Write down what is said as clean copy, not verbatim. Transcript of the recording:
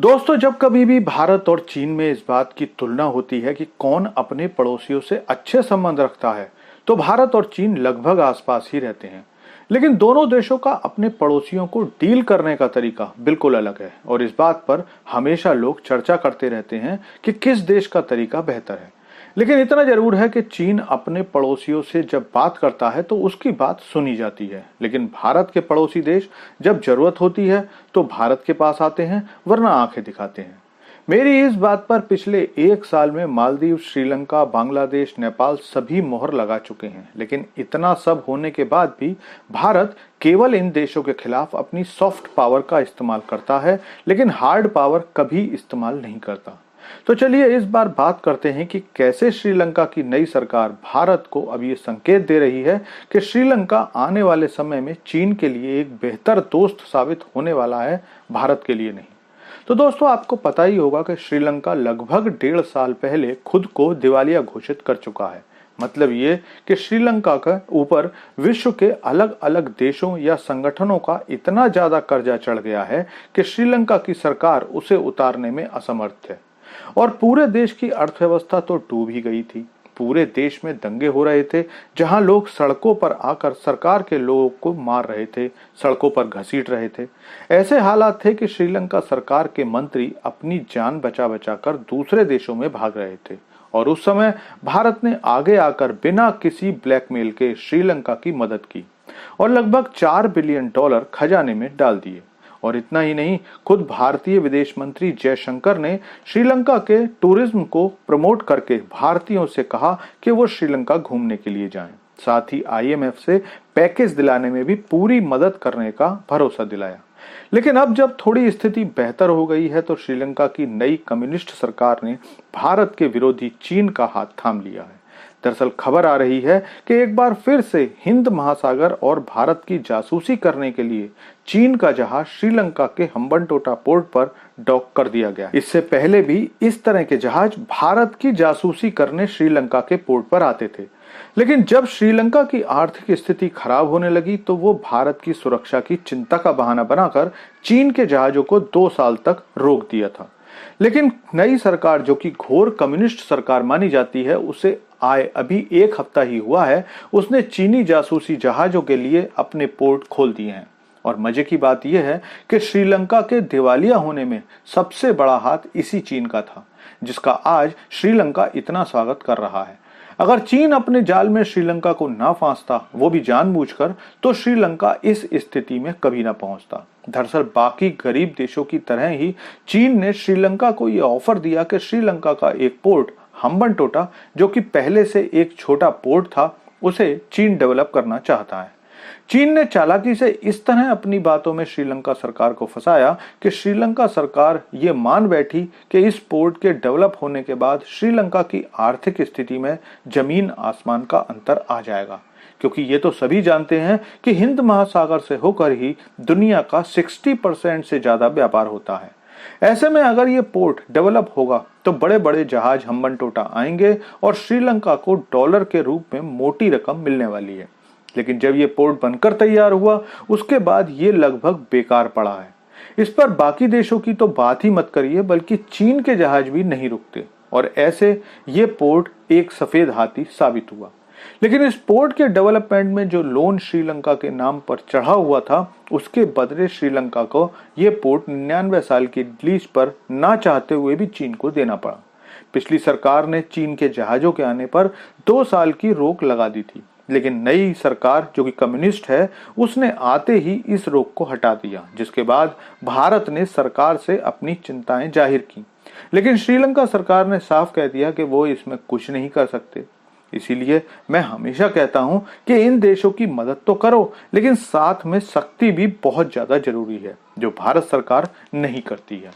दोस्तों, जब कभी भी भारत और चीन में इस बात की तुलना होती है कि कौन अपने पड़ोसियों से अच्छे संबंध रखता है, तो भारत और चीन लगभग आसपास ही रहते हैं। लेकिन दोनों देशों का अपने पड़ोसियों को डील करने का तरीका बिल्कुल अलग है और इस बात पर हमेशा लोग चर्चा करते रहते हैं कि किस देश का तरीका बेहतर है। लेकिन इतना जरूर है कि चीन अपने पड़ोसियों से जब बात करता है तो उसकी बात सुनी जाती है, लेकिन भारत के पड़ोसी देश जब जरूरत होती है तो भारत के पास आते हैं, वरना आंखें दिखाते हैं। मेरी इस बात पर पिछले एक साल में मालदीव, श्रीलंका, बांग्लादेश, नेपाल सभी मोहर लगा चुके हैं। लेकिन इतना सब होने के बाद भी भारत केवल इन देशों के खिलाफ अपनी सॉफ्ट पावर का इस्तेमाल करता है, लेकिन हार्ड पावर कभी इस्तेमाल नहीं करता। तो चलिए इस बार बात करते हैं कि कैसे श्रीलंका की नई सरकार भारत को अब ये संकेत दे रही है कि श्रीलंका आने वाले समय में चीन के लिए एक बेहतर दोस्त साबित होने वाला है, भारत के लिए नहीं। तो दोस्तों, आपको पता ही होगा कि श्रीलंका लगभग 1.5 साल पहले खुद को दिवालिया घोषित कर चुका है। मतलब ये कि श्रीलंका के ऊपर विश्व के अलग अलग देशों या संगठनों का इतना ज्यादा कर्जा चढ़ गया है कि श्रीलंका की सरकार उसे उतारने में असमर्थ है और पूरे देश की अर्थव्यवस्था तो डूब ही गई थी। पूरे देश में दंगे हो रहे थे, जहां लोग सड़कों पर आकर सरकार के लोगों को मार रहे थे, सड़कों पर घसीट रहे थे। ऐसे हालात थे कि श्रीलंका सरकार के मंत्री अपनी जान बचा बचा कर दूसरे देशों में भाग रहे थे और उस समय भारत ने आगे आकर बिना किसी ब्लैकमेल के श्रीलंका की मदद की और लगभग $4 बिलियन खजाने में डाल दिए। और इतना ही नहीं, खुद भारतीय विदेश मंत्री जयशंकर ने श्रीलंका के टूरिज्म को प्रमोट करके भारतीयों से कहा कि वो श्रीलंका घूमने के लिए जाएं। साथ ही IMF से पैकेज दिलाने में भी पूरी मदद करने का भरोसा दिलाया। लेकिन अब जब थोड़ी स्थिति बेहतर हो गई है तो श्रीलंका की नई कम्युनिस्ट सरकार ने भारत के विरोधी चीन का हाथ थाम लिया है। दरअसल खबर आ रही है कि एक बार फिर से हिंद महासागर और भारत की जासूसी करने के लिए चीन का जहाज श्रीलंका के हम्बनटोटा पोर्ट पर डॉक कर दिया गया। इससे पहले भी इस तरह के जहाज भारत की जासूसी करने श्रीलंका के पोर्ट पर आते थे, लेकिन जब श्रीलंका की आर्थिक स्थिति खराब होने लगी तो वो भारत की सुरक्षा की चिंता का बहाना बनाकर चीन के जहाजों को 2 साल तक रोक दिया था। लेकिन नई सरकार, जो कि घोर कम्युनिस्ट सरकार मानी जाती है, उसे आए अभी 1 हफ्ता ही हुआ है, उसने चीनी जासूसी जहाजों के लिए अपने पोर्ट खोल दिए हैं। और मजे की बात यह है कि श्रीलंका के दिवालिया होने में सबसे बड़ा हाथ इसी चीन का था, जिसका आज श्रीलंका इतना स्वागत कर रहा है। अगर चीन अपने जाल में श्रीलंका को ना फांसता, वो भी जानबूझकर, तो श्रीलंका इस स्थिति में कभी ना पहुंचता। दरअसल बाकी गरीब देशों की तरह ही चीन ने श्रीलंका को यह ऑफर दिया कि श्रीलंका का एक पोर्ट हम्बनटोटा, जो कि पहले से एक छोटा पोर्ट था, उसे चीन डेवलप करना चाहता है। चीन ने चालाकी से इस तरह अपनी बातों में श्रीलंका सरकार को फंसाया कि श्रीलंका सरकार ये मान बैठी कि इस पोर्ट के डेवलप होने के बाद श्रीलंका की आर्थिक स्थिति में जमीन आसमान का अंतर आ जाएगा, क्योंकि ये तो सभी जानते हैं कि हिंद महासागर से होकर ही दुनिया का 60% से ज्यादा व्यापार होता है। ऐसे में अगर ये पोर्ट डेवलप होगा तो बड़े बड़े जहाज हम्बनटोटा आएंगे और श्रीलंका को डॉलर के रूप में मोटी रकम मिलने वाली है। लेकिन जब ये पोर्ट बनकर तैयार हुआ, उसके बाद ये लगभग बेकार पड़ा है। इस पर बाकी देशों की तो बात ही मत करिए, बल्कि चीन के जहाज भी नहीं रुकते और ऐसे ये पोर्ट एक सफेद हाथी साबित हुआ। लेकिन इस पोर्ट के डेवलपमेंट में जो लोन श्रीलंका के नाम पर चढ़ा हुआ था, उसके बदले श्रीलंका को ये पोर्ट 99 साल की लीज पर ना चाहते हुए भी चीन को देना पड़ा। पिछली सरकार ने चीन के जहाजों के आने पर 2 साल की रोक लगा दी थी, लेकिन नई सरकार, जो कि कम्युनिस्ट है, उसने आते ही इस रोक को हटा दिया, जिसके बाद भारत ने सरकार से अपनी चिंताएं जाहिर की। लेकिन श्रीलंका सरकार ने साफ कह दिया कि वो इसमें कुछ नहीं कर सकते। इसीलिए मैं हमेशा कहता हूं कि इन देशों की मदद तो करो, लेकिन साथ में सख्ती भी बहुत ज्यादा जरूरी है, जो भारत सरकार नहीं करती है।